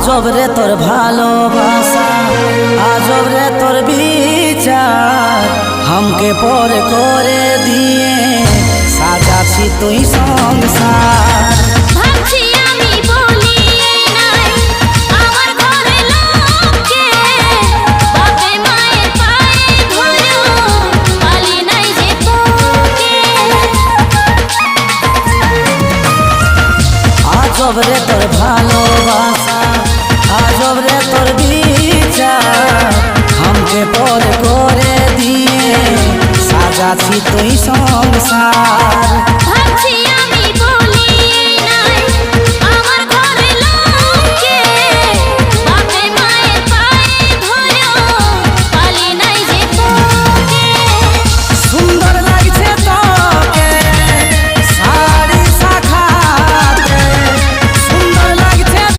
আজব রে তোর ভালোবাসা, আজব রে তোর বিচার, हमके पर করে দিয়ে সাজাছি তুই সংসার। ভাবছি আমি বলি নাই আমার ঘরে লোককে, বাপে মায়ের পায়ে ধরো পালি নাই যে তোকে। আজব রে তোর ভালোবাসা, আজব রে তোর বিচার, हमके पर করে দিয়ে সাজাছি তুই সংসার।